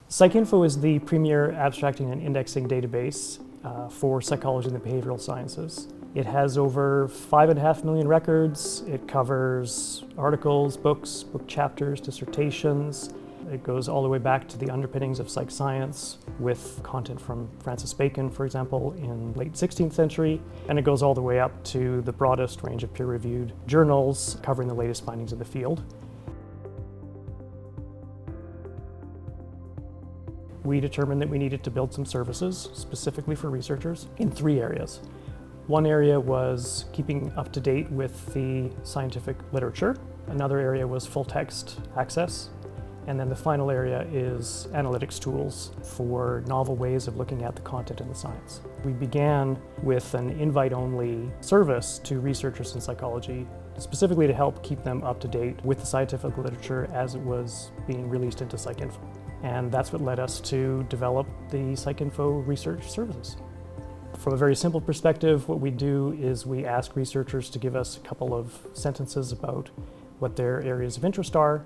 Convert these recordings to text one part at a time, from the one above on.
PsycInfo is the premier abstracting and indexing database for psychology and the behavioral sciences. It has over 5.5 million records. It covers articles, books, book chapters, dissertations. It goes all the way back to the underpinnings of psych science with content from Francis Bacon, for example, in late 16th century. And it goes all the way up to the broadest range of peer-reviewed journals covering the latest findings in the field. We determined that we needed to build some services specifically for researchers in 3 areas. One area was keeping up to date with the scientific literature. Another area was full text access. And then the final area is analytics tools for novel ways of looking at the content in the science. We began with an invite-only service to researchers in psychology, specifically to help keep them up to date with the scientific literature as it was being released into PsycInfo. And that's what led us to develop the PsycInfo research services. From a very simple perspective, what we do is we ask researchers to give us a couple of sentences about what their areas of interest are,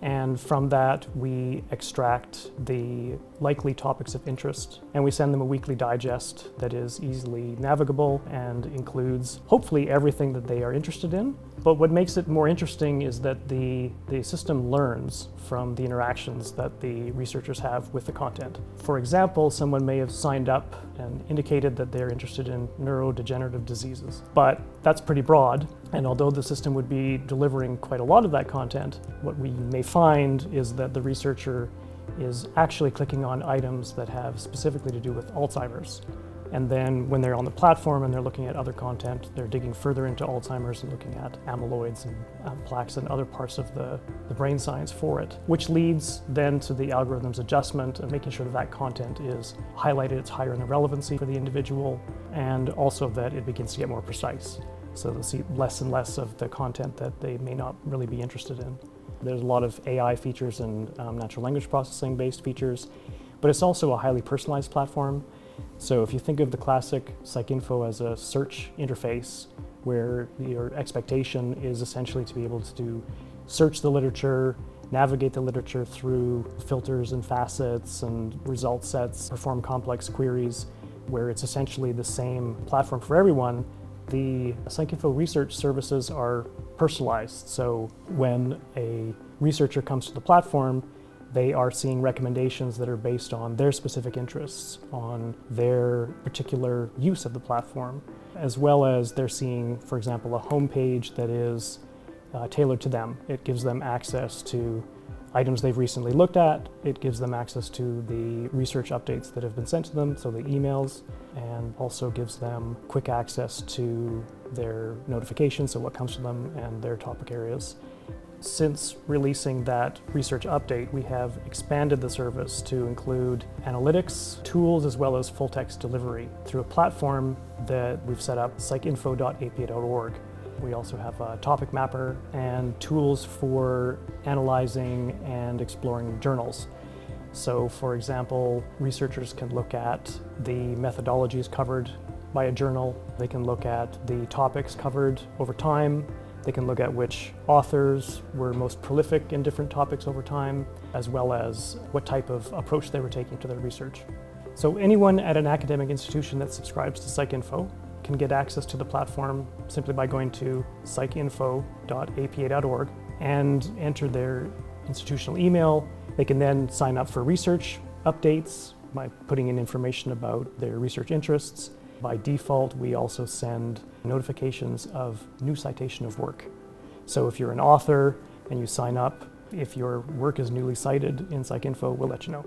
and from that we extract the likely topics of interest, and we send them a weekly digest that is easily navigable and includes hopefully everything that they are interested in. But what makes it more interesting is that the system learns from the interactions that the researchers have with the content. For example, someone may have signed up and indicated that they're interested in neurodegenerative diseases, but that's pretty broad. And although the system would be delivering quite a lot of that content, what we may find is that the researcher is actually clicking on items that have specifically to do with Alzheimer's. And then when they're on the platform and they're looking at other content, they're digging further into Alzheimer's and looking at amyloids and plaques and other parts of the brain science for it, which leads then to the algorithm's adjustment and making sure that that content is highlighted, it's higher in the relevancy for the individual, and also that it begins to get more precise. So they'll see less and less of the content that they may not really be interested in. There's a lot of AI features and natural language processing based features, but it's also a highly personalized platform. So if you think of the classic PsycInfo as a search interface where your expectation is essentially to be able to search the literature, navigate the literature through filters and facets and result sets, perform complex queries, where it's essentially the same platform for everyone, the PsycInfo research services are personalized. So when a researcher comes to the platform, they are seeing recommendations that are based on their specific interests, on their particular use of the platform, as well as they're seeing, for example, a homepage that is tailored to them. It gives them access to items they've recently looked at. It gives them access to the research updates that have been sent to them, so the emails, and also gives them quick access to their notifications, so what comes to them and their topic areas. Since releasing that research update, we have expanded the service to include analytics tools as well as full text delivery through a platform that we've set up, PsycInfo.apa.org. We also have a topic mapper and tools for analyzing and exploring journals. So for example, researchers can look at the methodologies covered by a journal. They can look at the topics covered over time. They can look at which authors were most prolific in different topics over time, as well as what type of approach they were taking to their research. So anyone at an academic institution that subscribes to PsycInfo can get access to the platform simply by going to PsycInfo.apa.org and enter their institutional email. They can then sign up for research updates by putting in information about their research interests. By default, we also send notifications of new citation of work. So if you're an author and you sign up, if your work is newly cited in PsycInfo, we'll let you know.